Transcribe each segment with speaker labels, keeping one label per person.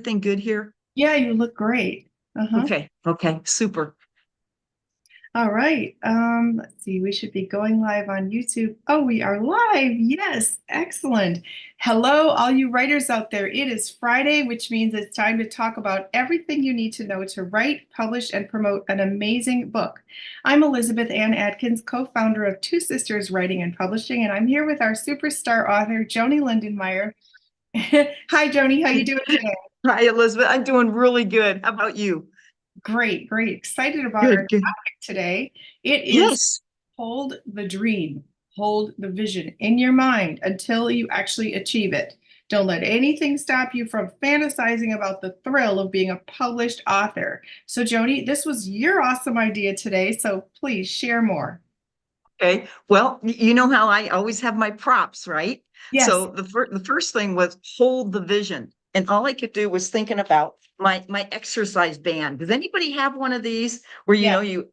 Speaker 1: everything good here?
Speaker 2: Yeah, you look great. Uh-huh.
Speaker 1: Okay. Okay. Super.
Speaker 2: All right. Let's see. We should be going live on YouTube. Oh, we are live. Yes. Excellent. Hello, all you writers out there. It is Friday, which means it's time to talk about everything you need to know to write, publish, and promote an amazing book. I'm Elizabeth Ann Atkins, co-founder of Two Sisters Writing and Publishing, and I'm here with our superstar author, Joanie Lindenmeyer. Hi, Joanie. How you doing today?
Speaker 1: Hi, Elizabeth. I'm doing really good. How about you?
Speaker 2: Great, great. Excited about our
Speaker 1: Good, good.
Speaker 2: topic today. It is
Speaker 1: Yes.
Speaker 2: hold the dream, hold the vision in your mind until you actually achieve it. Don't let anything stop you from fantasizing about the thrill of being a published author. So, Joni, this was your awesome idea today. So please share more.
Speaker 1: Okay. Well, you know how I always have my props, right?
Speaker 2: Yes.
Speaker 1: So the first thing was hold the vision. And all I could do was thinking about my exercise band. Does anybody have one of these where
Speaker 2: Yes.
Speaker 1: you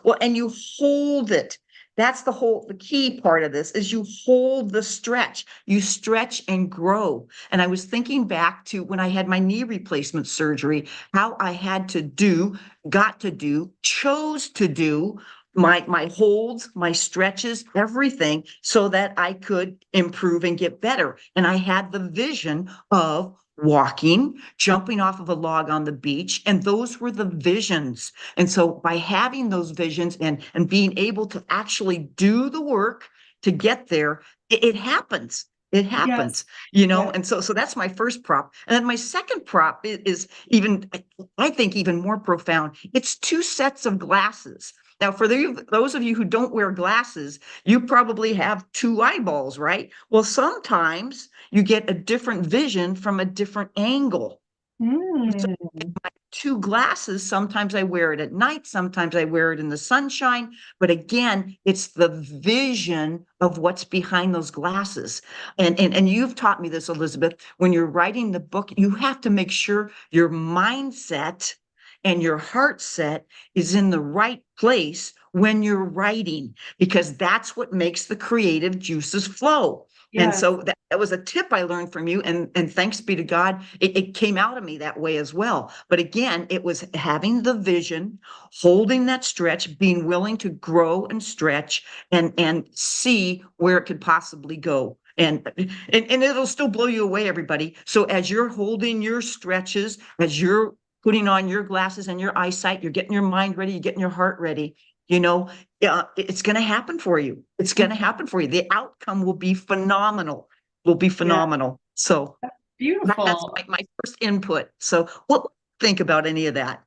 Speaker 1: well, and you hold it? That's the key part of this is you hold the stretch. You stretch and grow. And I was thinking back to when I had my knee replacement surgery, how I had to do, got to do, chose to do my holds, my stretches, everything so that I could improve and get better. And I had the vision of walking, jumping off of a log on the beach, and those were the visions. And so by having those visions and being able to actually do the work to get there, it happens. It
Speaker 2: Yes.
Speaker 1: happens,
Speaker 2: Yes.
Speaker 1: and so that's my first prop. And then my second prop is even, I think, even more profound. It's two sets of glasses. Now, for those of you who don't wear glasses, you probably have two eyeballs, right? Well, sometimes you get a different vision from a different angle. So
Speaker 2: Mm.
Speaker 1: two glasses, sometimes I wear it at night, sometimes I wear it in the sunshine. But again, it's the vision of what's behind those glasses. And you've taught me this, Elizabeth. When you're writing the book, you have to make sure your mindset and your heart set is in the right place when you're writing, because that's what makes the creative juices flow. And
Speaker 2: Yes.
Speaker 1: so that was a tip I learned from you. And thanks be to God, it came out of me that way as well. But again, it was having the vision, holding that stretch, being willing to grow and stretch and see where it could possibly go. And it'll still blow you away, everybody. So as you're holding your stretches, as you're putting on your glasses and your eyesight, you're getting your mind ready, you're getting your heart ready, you know, it's going to happen for you. It's going to happen for you. The outcome will be phenomenal, will be
Speaker 2: Yeah.
Speaker 1: phenomenal. So that's
Speaker 2: Beautiful.
Speaker 1: my first input. So what do you think about any of that?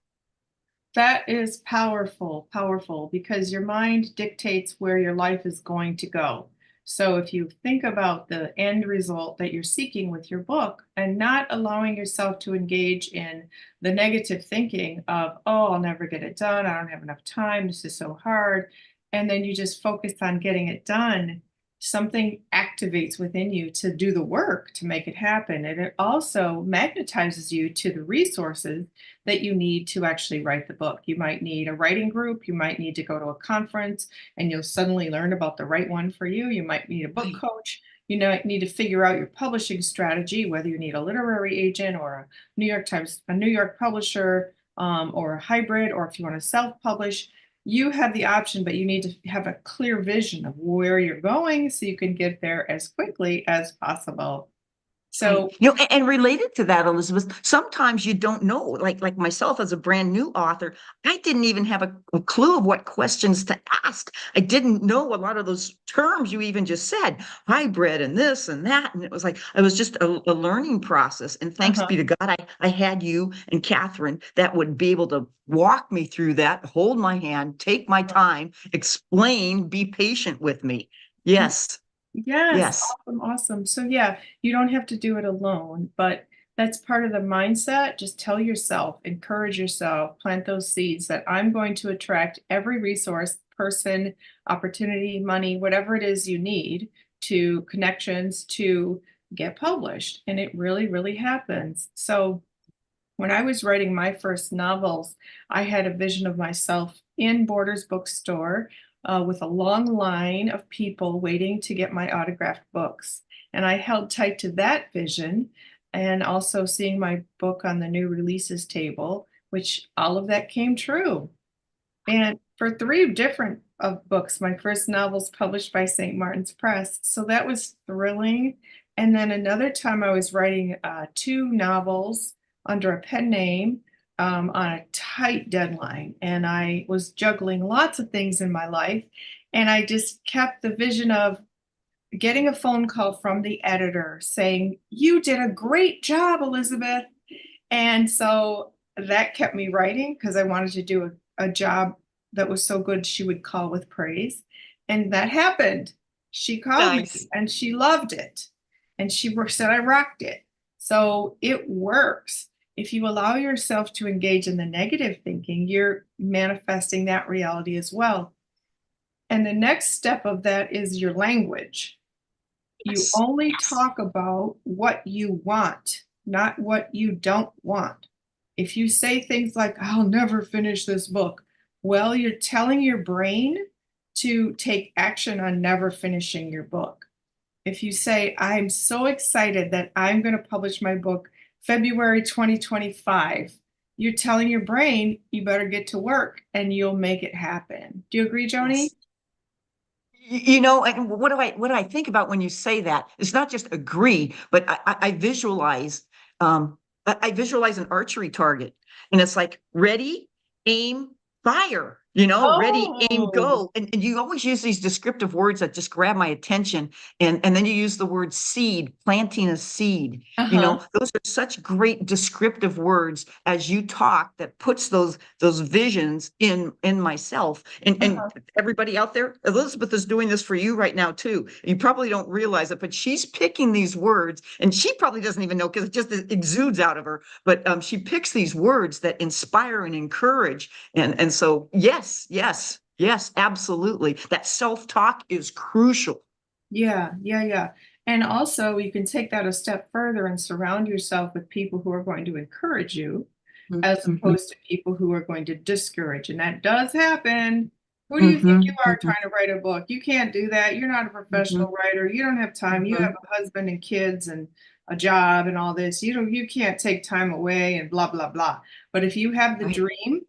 Speaker 2: That is powerful, powerful, because your mind dictates where your life is going to go. So if you think about the end result that you're seeking with your book and not allowing yourself to engage in the negative thinking of, oh, I'll never get it done, I don't have enough time, this is so hard, and then you just focus on getting it done, something activates within you to do the work to make it happen. And it also magnetizes you to the resources that you need to actually write the book. You might need a writing group, you might need to go to a conference and you'll suddenly learn about the right one for you. You might need a book
Speaker 1: Right.
Speaker 2: coach. You know, need to figure out your publishing strategy, whether you need a literary agent or a New York Times, a New York publisher, or a hybrid, or if you want to self-publish, you have the option, but you need to have a clear vision of where you're going so you can get there as quickly as possible.
Speaker 1: Right.
Speaker 2: So,
Speaker 1: And related to that, Elizabeth, sometimes you don't know, like myself as a brand new author, I didn't even have a clue of what questions to ask. I didn't know a lot of those terms you even just said, hybrid and this and that. And it was like, it was just a learning process. And thanks
Speaker 2: uh-huh.
Speaker 1: be to God, I had you and Catherine that would be able to walk me through that, hold my hand, take my time, explain, be patient with me. Yes,
Speaker 2: Yes,
Speaker 1: yes.
Speaker 2: awesome, awesome. So yeah, you don't have to do it alone, but that's part of the mindset. Just tell yourself, encourage yourself, plant those seeds that I'm going to attract every resource, person, opportunity, money, whatever it is you need to connections to get published. And it really, really happens. So when I was writing my first novels, I had a vision of myself in Borders bookstore with a long line of people waiting to get my autographed books. And I held tight to that vision and also seeing my book on the new releases table, which all of that came true. And for three different books, my first novel's published by St. Martin's Press. So that was thrilling. And then another time I was writing two novels under a pen name on a tight deadline. And I was juggling lots of things in my life. And I just kept the vision of getting a phone call from the editor saying, "You did a great job, Elizabeth." And so that kept me writing because I wanted to do a job that was so good she would call with praise. And that happened. She called me
Speaker 1: Nice.
Speaker 2: and she loved it. And she said I rocked it. So it works. If you allow yourself to engage in the negative thinking, you're manifesting that reality as well. And the next step of that is your language. You
Speaker 1: Yes.
Speaker 2: only
Speaker 1: Yes.
Speaker 2: talk about what you want, not what you don't want. If you say things like, "I'll never finish this book," well, you're telling your brain to take action on never finishing your book. If you say, "I'm so excited that I'm going to publish my book February 2025," you're telling your brain you better get to work and you'll make it happen. Do you agree, Joanie?
Speaker 1: Yes. And what do I think about when you say that? It's not just agree, but I visualize I visualize an archery target, and it's like ready, aim, fire. Ready, aim,
Speaker 2: Oh,
Speaker 1: go. And you always use these descriptive words that just grab my attention. And then you use the word seed, planting a seed.
Speaker 2: uh-huh,
Speaker 1: Those are such great descriptive words as you talk that puts those visions in myself. And
Speaker 2: uh-huh.
Speaker 1: everybody out there, Elizabeth is doing this for you right now too. You probably don't realize it, but she's picking these words, and she probably doesn't even know because it just exudes out of her. But she picks these words that inspire and encourage, and so yes, yes, yes, absolutely. That self-talk is crucial.
Speaker 2: Yeah, yeah, yeah. And also, you can take that a step further and surround yourself with people who are going to encourage you as
Speaker 1: Mhm,
Speaker 2: opposed to people who are going to discourage. And that does happen. Who do you think you
Speaker 1: mhm,
Speaker 2: are
Speaker 1: mhm,
Speaker 2: trying to write a book? You can't do that. You're not a
Speaker 1: mhm,
Speaker 2: professional writer. You don't have time. You have
Speaker 1: mhm.
Speaker 2: a husband and kids and a job and all this. You can't take time away and blah blah blah. But if you have the
Speaker 1: Right.
Speaker 2: dream,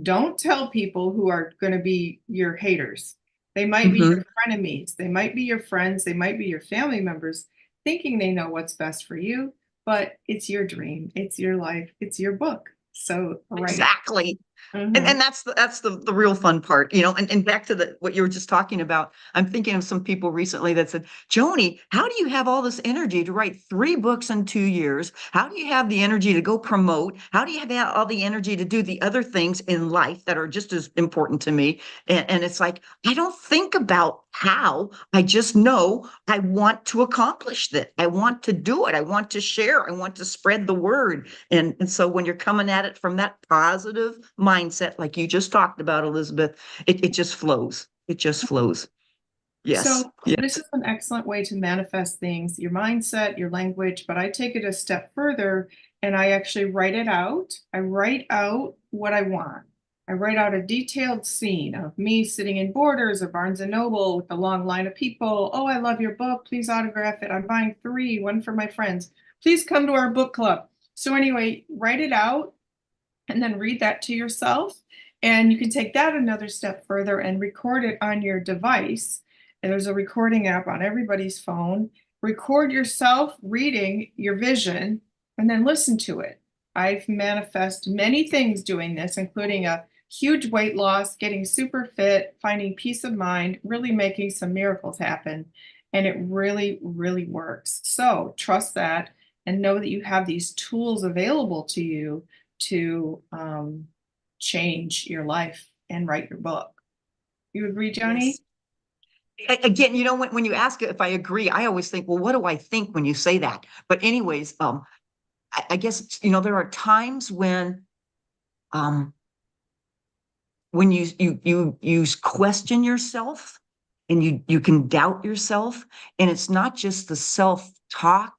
Speaker 2: don't tell people who are going to be your haters. They might be
Speaker 1: Mhm.
Speaker 2: your frenemies. They might be your friends. They might be your family members thinking they know what's best for you, but it's your dream. It's your life. It's your book. So write it.
Speaker 1: Exactly. And
Speaker 2: Mhm.
Speaker 1: and that's the real fun part, and back to what you were just talking about. I'm thinking of some people recently that said, Joni, how do you have all this energy to write 3 books in 2 years? How do you have the energy to go promote? How do you have all the energy to do the other things in life that are just as important to me? And it's like, I don't think about how, I just know I want to accomplish that. I want to do it. I want to share. I want to spread the word. And so when you're coming at it from that positive mindset, like you just talked about, Elizabeth, it just flows. It just flows. Yes.
Speaker 2: So
Speaker 1: Yes.
Speaker 2: this is an excellent way to manifest things, your mindset, your language, but I take it a step further and I actually write it out. I write out what I want. I write out a detailed scene of me sitting in Borders or Barnes and Noble with a long line of people. "Oh, I love your book. Please autograph it. I'm buying three, one for my friends. Please come to our book club." So anyway, write it out and then read that to yourself. And you can take that another step further and record it on your device. And there's a recording app on everybody's phone. Record yourself reading your vision and then listen to it. I've manifested many things doing this, including a huge weight loss, getting super fit, finding peace of mind, really making some miracles happen. And it really, really works. So trust that and know that you have these tools available to you to change your life and write your book. You agree, Joanie?
Speaker 1: Yes. Again, when you ask if I agree, I always think, well, what do I think when you say that? But anyways, I guess, there are times um, when you question yourself, and you can doubt yourself, and it's not just the self-talk,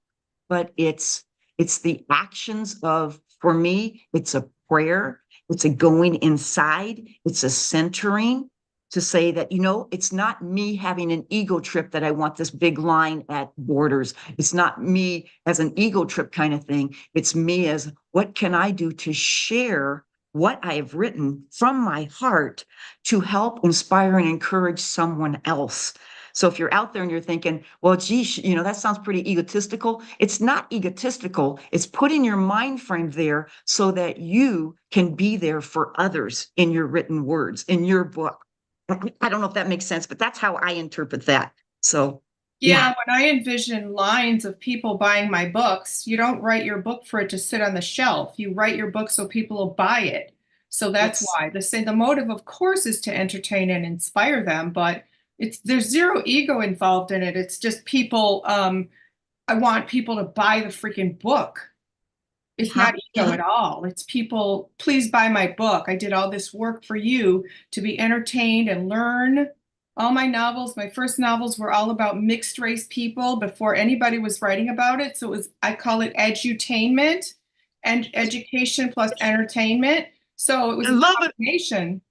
Speaker 1: but it's the actions of, for me, it's a prayer, it's a going inside, it's a centering. to say that, it's not me having an ego trip that I want this big line at Borders. It's not me as an ego trip kind of thing. It's me as, what can I do to share what I have written from my heart to help inspire and encourage someone else? So if you're out there and you're thinking, well, geez, that sounds pretty egotistical. It's not egotistical. It's putting your mind frame there so that you can be there for others in your written words, in your book. I don't know if that makes sense, but that's how I interpret that. So,
Speaker 2: Yeah, when I envision lines of people buying my books, you don't write your book for it to sit on the shelf. You write your book so people will buy it. So that's
Speaker 1: yes,
Speaker 2: why the motive, of course, is to entertain and inspire them, but there's zero ego involved in it. It's just people. I want people to buy the freaking book. It's
Speaker 1: uh-huh,
Speaker 2: not ego at all. It's people, please buy my book. I did all this work for you to be entertained and learn. All my novels, my first novels were all about mixed race people before anybody was writing about it. So I call it edutainment and education plus entertainment. So it was
Speaker 1: I
Speaker 2: a
Speaker 1: love it.
Speaker 2: combination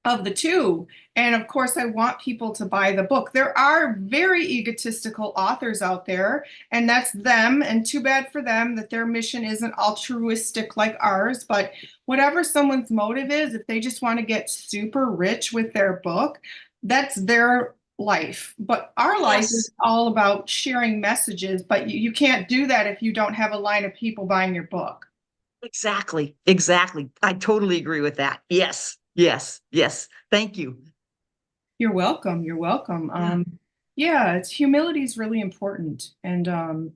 Speaker 2: of the two. And of course, I want people to buy the book. There are very egotistical authors out there, and that's them. And too bad for them that their mission isn't altruistic like ours. But whatever someone's motive is, if they just want to get super rich with their book, that's their life. But our life
Speaker 1: Yes,
Speaker 2: is all about sharing messages. But you can't do that if you don't have a line of people buying your book.
Speaker 1: exactly. Exactly. I totally agree with that. Yes, yes, yes. Thank you.
Speaker 2: You're welcome. You're welcome.
Speaker 1: Yeah.
Speaker 2: Yeah, it's humility is really important. And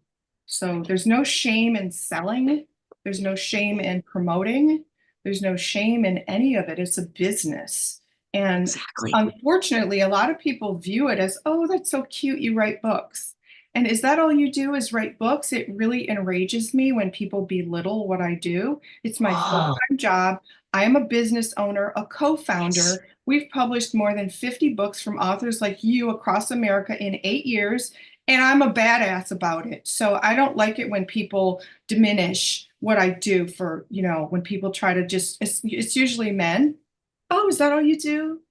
Speaker 2: so there's no shame in selling. There's no shame in promoting. There's no shame in any of it. It's a business. And
Speaker 1: Exactly.
Speaker 2: unfortunately, a lot of people view it as, oh, that's so cute. You write books. And is that all you do is write books? It really enrages me when people belittle what I do. It's my
Speaker 1: Oh,
Speaker 2: full-time job. I am a business owner, a
Speaker 1: yes.
Speaker 2: co-founder. We've published more than 50 books from authors like you across America in 8 years, and I'm a badass about it. So I don't like it when people diminish what I do for, when people try to it's usually men. Oh, is that all you do?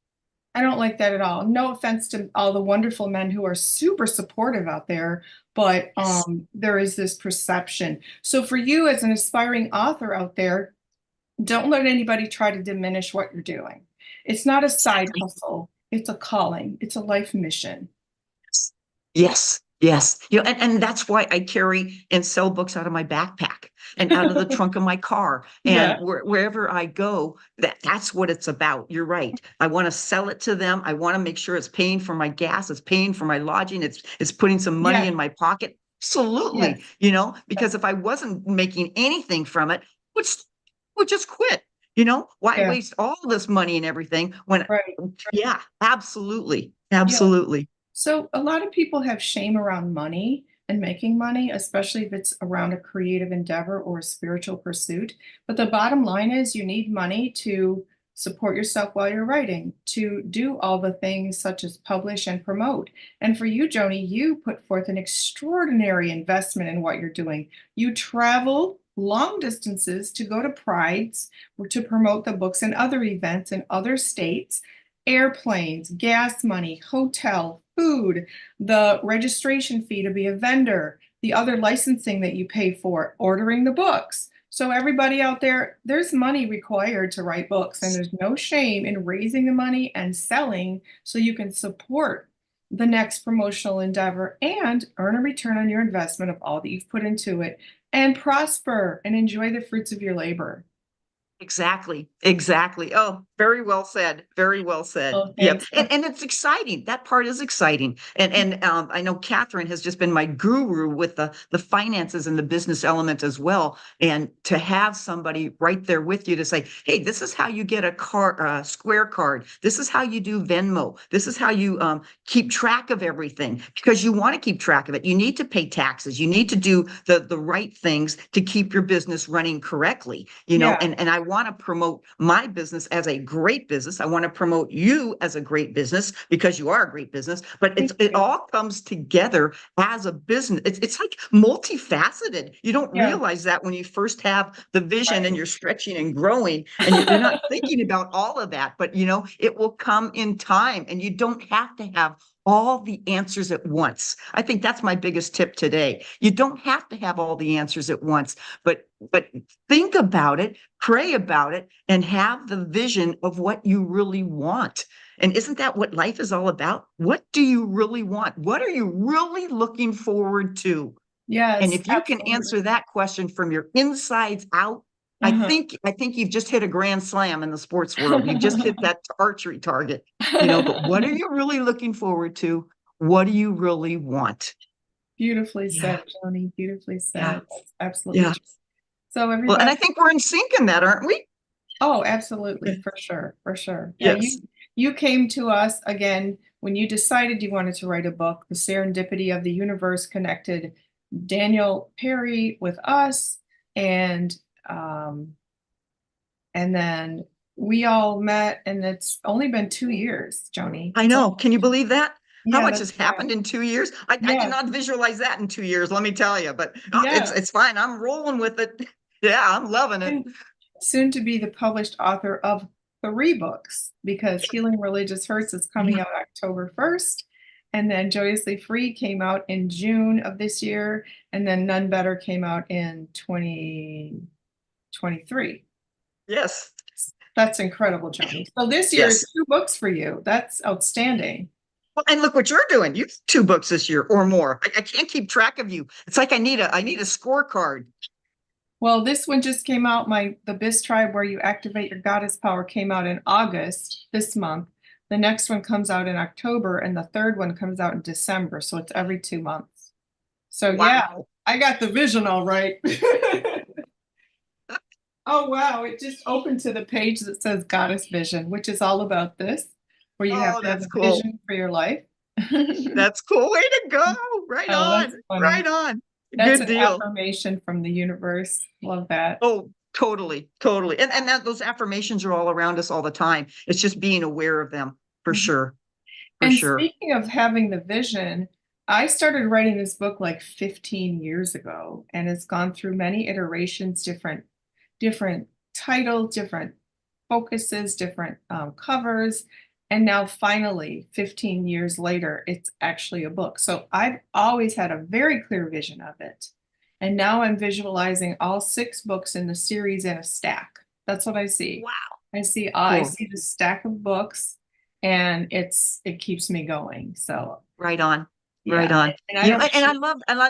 Speaker 2: I don't like that at all. No offense to all the wonderful men who are super supportive out there, but
Speaker 1: Yes.
Speaker 2: there is this perception. So for you as an aspiring author out there, don't let anybody try to diminish what you're doing. It's not a side
Speaker 1: Exactly.
Speaker 2: hustle. It's a calling. It's a life mission.
Speaker 1: Yes, yes. And that's why I carry and sell books out of my backpack and out of the trunk of my car. And
Speaker 2: Yeah,
Speaker 1: wherever I go, that's what it's about. You're right. I want to sell it to them. I want to make sure it's paying for my gas, it's paying for my lodging, it's putting some money
Speaker 2: yeah,
Speaker 1: in my pocket. Absolutely.
Speaker 2: yes,
Speaker 1: Because if I wasn't making anything from it, would just quit. Why
Speaker 2: yeah,
Speaker 1: waste all this money and everything when,
Speaker 2: right,
Speaker 1: yeah, absolutely.
Speaker 2: yeah.
Speaker 1: Absolutely.
Speaker 2: So a lot of people have shame around money and making money, especially if it's around a creative endeavor or a spiritual pursuit. But the bottom line is you need money to support yourself while you're writing, to do all the things such as publish and promote. And for you, Joni, you put forth an extraordinary investment in what you're doing. You travel long distances to go to prides or to promote the books and other events in other states, airplanes, gas money, hotel, food, the registration fee to be a vendor, the other licensing that you pay for, ordering the books. So everybody out there, there's money required to write books, and there's no shame in raising the money and selling so you can support the next promotional endeavor and earn a return on your investment of all that you've put into it and prosper and enjoy the fruits of your labor.
Speaker 1: Exactly. Exactly. Oh, very well said. Very well said.
Speaker 2: Oh,
Speaker 1: Yep.
Speaker 2: thanks.
Speaker 1: And it's exciting. That part is exciting. And I know Catherine has just been my guru with the finances and the business element as well. And to have somebody right there with you to say, hey, this is how you get a Square card. This is how you do Venmo. This is how you keep track of everything because you want to keep track of it. You need to pay taxes. You need to do the right things to keep your business running correctly,
Speaker 2: Yeah.
Speaker 1: and I want to promote my business as a great business. I want to promote you as a great business because you are a great business, but it all comes together as a business. It's like multifaceted. You don't
Speaker 2: Yeah.
Speaker 1: realize that when you first have the vision and
Speaker 2: Right.
Speaker 1: you're stretching and growing and you're not thinking about all of that, but it will come in time, and you don't have to have all the answers at once. I think that's my biggest tip today. You don't have to have all the answers at once, but think about it, pray about it, and have the vision of what you really want. And isn't that what life is all about? What do you really want? What are you really looking forward to? And
Speaker 2: Yes,
Speaker 1: if you can
Speaker 2: absolutely.
Speaker 1: answer that question from your insides out, I
Speaker 2: Uh-huh.
Speaker 1: think I think you've just hit a grand slam in the sports world. You've just hit that archery target, but what are you really looking forward to? What do you really want?
Speaker 2: Beautifully
Speaker 1: Yeah,
Speaker 2: said, Joanie. Beautifully
Speaker 1: yeah,
Speaker 2: said. That's absolutely
Speaker 1: yeah.
Speaker 2: true. So
Speaker 1: Well, and
Speaker 2: everybody,
Speaker 1: I think we're in sync in that, aren't we?
Speaker 2: oh, absolutely, for sure, for sure. Yeah,
Speaker 1: Yes.
Speaker 2: you came to us again when you decided you wanted to write a book. The serendipity of the universe connected Daniel Perry with us, and um, and then we all met, and it's only been 2 years, Joni.
Speaker 1: I know. Can you believe that? How
Speaker 2: Yeah,
Speaker 1: much
Speaker 2: that's
Speaker 1: has
Speaker 2: right.
Speaker 1: happened in 2 years? I did
Speaker 2: Yeah,
Speaker 1: not visualize that in 2 years, let me tell you, but
Speaker 2: yeah.
Speaker 1: it's fine. I'm rolling with it. Yeah, I'm loving it.
Speaker 2: And soon to be the published author of 3 books because Healing Religious Hurts is coming
Speaker 1: Mhm.
Speaker 2: out October 1st. And then Joyously Free came out in June of this year. And then Nun Better came out in 2023.
Speaker 1: Yes,
Speaker 2: That's incredible, Johnny. So this year is
Speaker 1: yes.
Speaker 2: 2 books for you. That's outstanding.
Speaker 1: Well, and look what you're doing. You've 2 books this year or more. I can't keep track of you. It's like I need a scorecard.
Speaker 2: Well, this one just came out. The Biss tribe where you activate your goddess power came out in August this month. The next one comes out in October, and the third one comes out in December. So it's every 2 months. So yeah,
Speaker 1: Wow.
Speaker 2: I got the vision all right. Oh wow, it just opened to the page that says Goddess Vision, which is all about this, where you have
Speaker 1: Oh,
Speaker 2: to have
Speaker 1: that's
Speaker 2: a
Speaker 1: cool.
Speaker 2: vision for your life.
Speaker 1: That's cool. Way to go. Right
Speaker 2: Oh,
Speaker 1: on.
Speaker 2: that's funny.
Speaker 1: Right on.
Speaker 2: That's
Speaker 1: Good
Speaker 2: an
Speaker 1: deal.
Speaker 2: affirmation from the universe. Love that.
Speaker 1: Oh, totally, totally. And those affirmations are all around us all the time. It's just being aware of them for
Speaker 2: Mhm.
Speaker 1: sure. For
Speaker 2: And
Speaker 1: sure.
Speaker 2: speaking of having the vision, I started writing this book like 15 years ago, and it's gone through many iterations, different titles, different focuses, different covers, and now finally, 15 years later, it's actually a book. So I've always had a very clear vision of it, and now I'm visualizing all 6 books in the series in a stack. That's what I see.
Speaker 1: Wow.
Speaker 2: I
Speaker 1: Cool.
Speaker 2: see the stack of books, and it keeps me going. So
Speaker 1: Right on. Right
Speaker 2: yeah,
Speaker 1: on.
Speaker 2: and I don't
Speaker 1: And I
Speaker 2: shoot.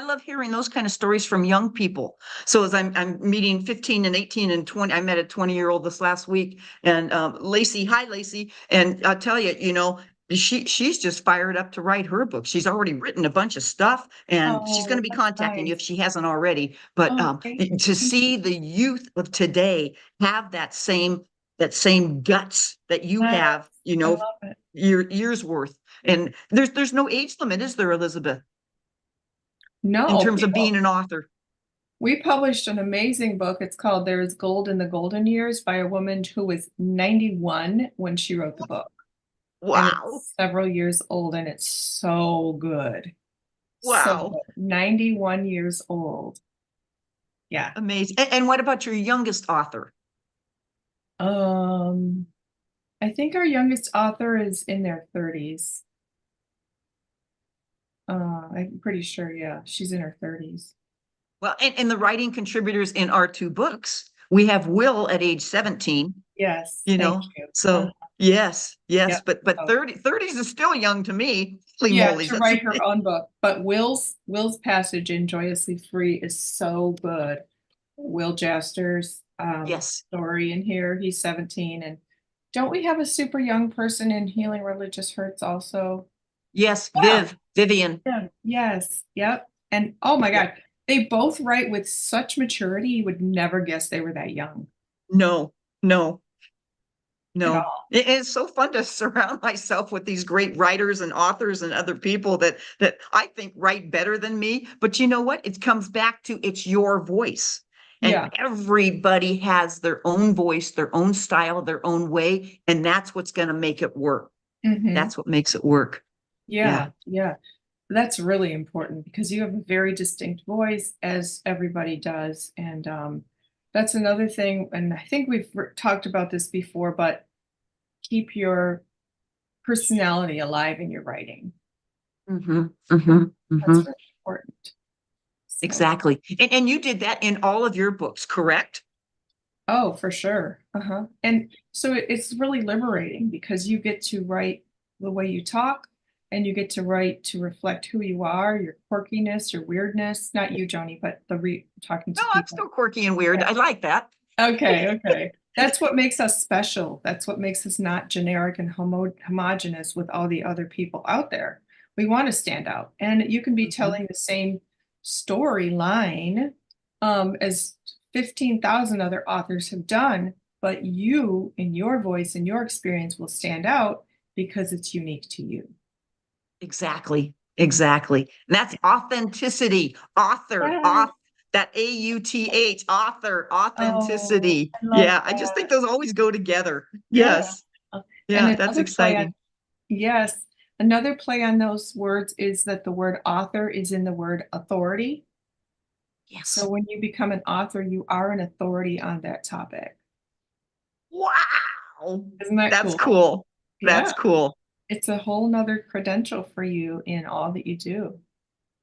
Speaker 1: love hearing those kind of stories from young people. So as I'm meeting 15 and 18 and 20, I met a 20-year-old this last week, and Lacey, hi Lacey. And I'll tell you, she's just fired up to write her book. She's already written a bunch of stuff, and she's going to
Speaker 2: Oh,
Speaker 1: be
Speaker 2: that's
Speaker 1: contacting you
Speaker 2: nice.
Speaker 1: if she hasn't already. But
Speaker 2: Oh, great.
Speaker 1: to see the youth of today have that same guts that you
Speaker 2: Yes,
Speaker 1: have,
Speaker 2: I love it.
Speaker 1: years worth. And there's no age limit, is there, Elizabeth, in
Speaker 2: No,
Speaker 1: terms of being an author?
Speaker 2: we published an amazing book. It's called There is Gold in the Golden Years by a woman who was 91 when she wrote the book. And
Speaker 1: Wow.
Speaker 2: it's several years old and it's so good. So
Speaker 1: Wow.
Speaker 2: good. 91 years old. Yeah.
Speaker 1: Amazing. And what about your youngest author?
Speaker 2: Um, I think our youngest author is in their 30s. I'm pretty sure, yeah, she's in her 30s.
Speaker 1: Well, and the writing contributors in our 2 books, we have Will at age 17,
Speaker 2: Yes,
Speaker 1: you
Speaker 2: thank
Speaker 1: know.
Speaker 2: you.
Speaker 1: So yes, yes,
Speaker 2: Yep.
Speaker 1: but
Speaker 2: So,
Speaker 1: 30s is still young to me. Holy
Speaker 2: yeah,
Speaker 1: moly,
Speaker 2: to
Speaker 1: that's
Speaker 2: write her own book. But Will's passage in Joyously Free is so good. Will Jaster's
Speaker 1: yes,
Speaker 2: story in here. He's 17. And don't we have a super young person in Healing Religious Hurts also?
Speaker 1: yes,
Speaker 2: Yeah.
Speaker 1: Vivian.
Speaker 2: Yeah. Yes. Yep. And oh my
Speaker 1: Yeah.
Speaker 2: God, they both write with such maturity. You would never guess they were that young
Speaker 1: No, no.
Speaker 2: at
Speaker 1: No,
Speaker 2: all.
Speaker 1: it's so fun to surround myself with these great writers and authors and other people that I think write better than me. But you know what? It comes back to it's your voice. And
Speaker 2: Yeah.
Speaker 1: everybody has their own voice, their own style, their own way. And that's what's going to make it work.
Speaker 2: Hmm.
Speaker 1: That's what makes it work. Yeah.
Speaker 2: Yeah. Yeah. That's really important because you have a very distinct voice, as everybody does. And that's another thing. And I think we've talked about this before, but keep your personality alive in your writing.
Speaker 1: Hmm. Hmm. Hmm.
Speaker 2: That's really important. So,
Speaker 1: Exactly. And you did that in all of your books, correct?
Speaker 2: oh, for sure. Uh-huh. And so it's really liberating because you get to write the way you talk, and you get to write to reflect who you are, your quirkiness, your weirdness. Not you, Joanie, but talking
Speaker 1: No,
Speaker 2: to
Speaker 1: I'm
Speaker 2: people.
Speaker 1: still quirky and weird. I like that.
Speaker 2: Okay, okay. That's what makes us special. That's what makes us not generic and homogenous with all the other people out there. We want to stand out. And you can be
Speaker 1: Mhm.
Speaker 2: telling the same storyline as 15,000 other authors have done, but you, in your voice and your experience, will stand out because it's unique to you.
Speaker 1: Exactly. Exactly. And that's authenticity. Author,
Speaker 2: Yeah.
Speaker 1: that AUTH, author,
Speaker 2: Oh,
Speaker 1: authenticity.
Speaker 2: I love
Speaker 1: Yeah, I just think
Speaker 2: that.
Speaker 1: those always go together.
Speaker 2: Yeah.
Speaker 1: Yes.
Speaker 2: And
Speaker 1: Yeah, that's
Speaker 2: another play on
Speaker 1: exciting.
Speaker 2: Yes. Another play on those words is that the word author is in the word authority. So
Speaker 1: Yes.
Speaker 2: when you become an author, you are an authority on that topic.
Speaker 1: Wow.
Speaker 2: Isn't that
Speaker 1: That's
Speaker 2: cool?
Speaker 1: cool.
Speaker 2: Yeah.
Speaker 1: That's cool.
Speaker 2: It's a whole nother credential for you in all that you do.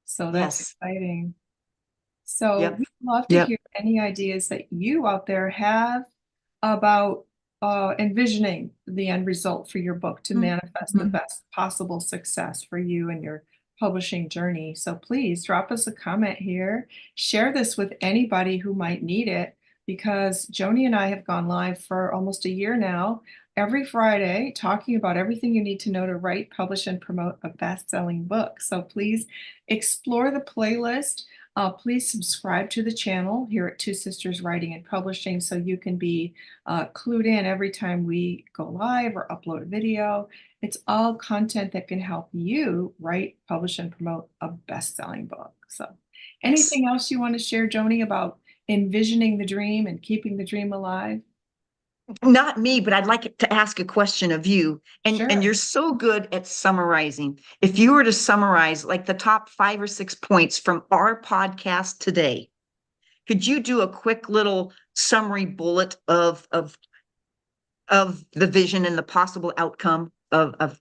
Speaker 2: So that's
Speaker 1: Yes.
Speaker 2: exciting. So
Speaker 1: Yep.
Speaker 2: we'd love to
Speaker 1: Yep.
Speaker 2: hear any ideas that you out there have about envisioning the end result for your book to manifest the
Speaker 1: Mhm.
Speaker 2: best possible success for you and your publishing journey. So please drop us a comment here. Share this with anybody who might need it because Joni and I have gone live for almost a year now, every Friday, talking about everything you need to know to write, publish, and promote a best-selling book. So please explore the playlist. Please subscribe to the channel here at Two Sisters Writing and Publishing so you can be clued in every time we go live or upload a video. It's all content that can help you write, publish, and promote a best-selling book. So,
Speaker 1: Yes.
Speaker 2: anything else you want to share, Joni, about envisioning the dream and keeping the dream alive?
Speaker 1: Not me, but I'd like to ask a question of you. And
Speaker 2: Sure.
Speaker 1: you're so good at summarizing. If you were to summarize like the top 5 or 6 points from our podcast today, could you do a quick little summary bullet of the vision and the possible outcome of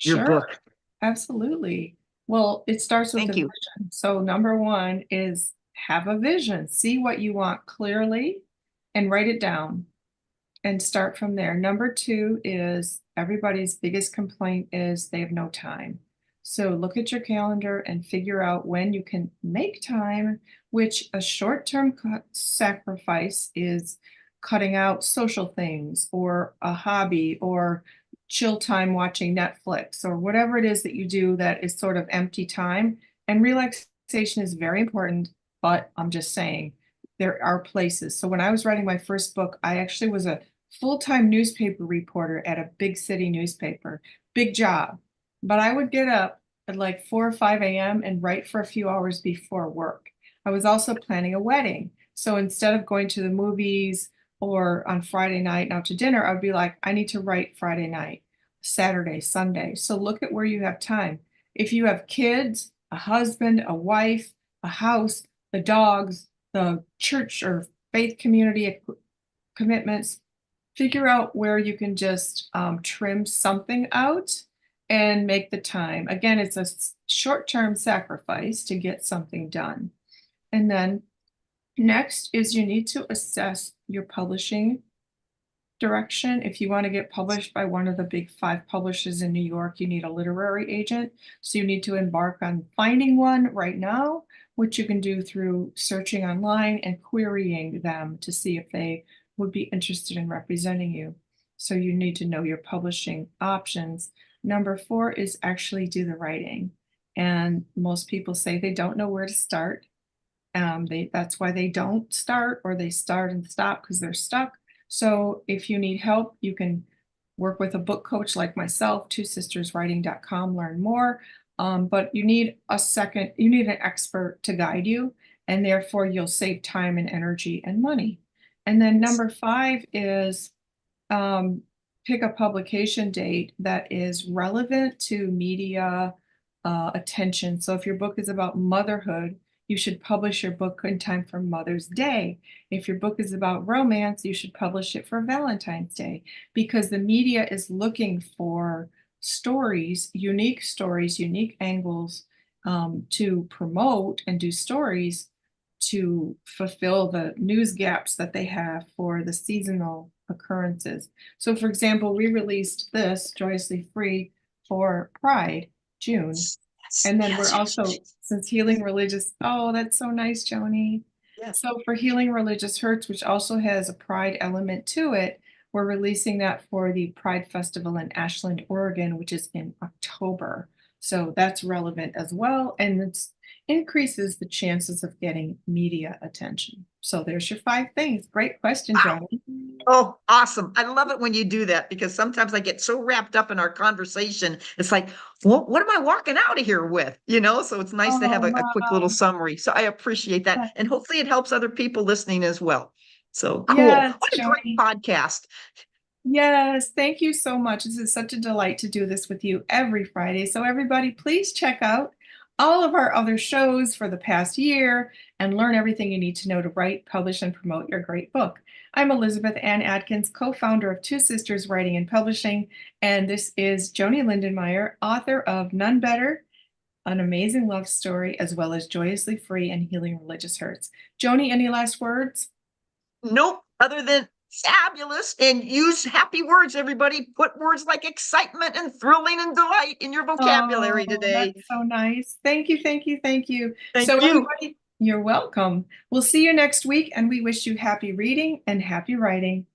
Speaker 1: your
Speaker 2: Sure.
Speaker 1: book?
Speaker 2: Absolutely. Well, it starts with a
Speaker 1: Thank you.
Speaker 2: vision. So, number one is have a vision, see what you want clearly and write it down and start from there. Number two is everybody's biggest complaint is they have no time. So, look at your calendar and figure out when you can make time, which a short term sacrifice is cutting out social things or a hobby or chill time watching Netflix or whatever it is that you do that is sort of empty time. And relaxation is very important, but I'm just saying there are places. So when I was writing my first book, I actually was a full-time newspaper reporter at a big city newspaper, big job. But I would get up at like 4 or 5 a.m. and write for a few hours before work. I was also planning a wedding. So instead of going to the movies or on Friday night and out to dinner, I'd be like, I need to write Friday night, Saturday, Sunday. So look at where you have time. If you have kids, a husband, a wife, a house, the dogs, the church or faith community commitments, figure out where you can just trim something out and make the time. Again, it's a short term sacrifice to get something done. And then next is you need to assess your publishing direction. If you want to get published by one of the big five publishers in New York, you need a literary agent. So you need to embark on finding one right now, which you can do through searching online and querying them to see if they would be interested in representing you. So you need to know your publishing options. Number four is actually do the writing. And most people say they don't know where to start. That's why they don't start or they start and stop because they're stuck. So if you need help, you can work with a book coach like myself, twosisterswriting.com, learn more. But you need an expert to guide you. and therefore you'll save time and energy and money. And then number 5 is pick a publication date that is relevant to media attention. So if your book is about motherhood, you should publish your book in time for Mother's Day. If your book is about romance, you should publish it for Valentine's Day, because the media is looking for stories, unique angles to promote and do stories to fulfill the news gaps that they have for the seasonal occurrences. So for example, we released this Joyously Free for Pride, June. And then we're also, since Healing Religious, oh, that's so nice, Joanie.
Speaker 1: Yes.
Speaker 2: So for Healing Religious Hurts, which also has a Pride element to it, we're releasing that for the Pride Festival in Ashland, Oregon, which is in October. So that's relevant as well. And it's increases the chances of getting media attention. So there's your 5 things. Great question,
Speaker 1: Wow.
Speaker 2: Joanie.
Speaker 1: Oh, awesome. I love it when you do that, because sometimes I get so wrapped up in our conversation. It's like, well, what am I walking out of here with? So it's nice to have
Speaker 2: Oh,
Speaker 1: a quick little summary. So I appreciate that.
Speaker 2: wow.
Speaker 1: And hopefully it helps other people listening as well. So cool.
Speaker 2: Yes,
Speaker 1: What a great
Speaker 2: Joanie.
Speaker 1: podcast.
Speaker 2: Yes, thank you so much. This is such a delight to do this with you every Friday. So everybody, please check out all of our other shows for the past year and learn everything you need to know to write, publish, and promote your great book. I'm Elizabeth Ann Atkins, co-founder of Two Sisters Writing and Publishing, and this is Joanie Lindenmeyer, author of Nun Better, An Amazing Love Story, as well as Joyously Free and Healing Religious Hurts. Joanie, any last words?
Speaker 1: Nope, other than fabulous. And use happy words, everybody. Put words like excitement and thrilling and delight in your vocabulary
Speaker 2: Oh,
Speaker 1: today.
Speaker 2: that's so nice. Thank you, thank you, thank you.
Speaker 1: Thank
Speaker 2: So
Speaker 1: you.
Speaker 2: everybody, you're welcome. We'll see you next week, and we wish you happy reading and happy writing.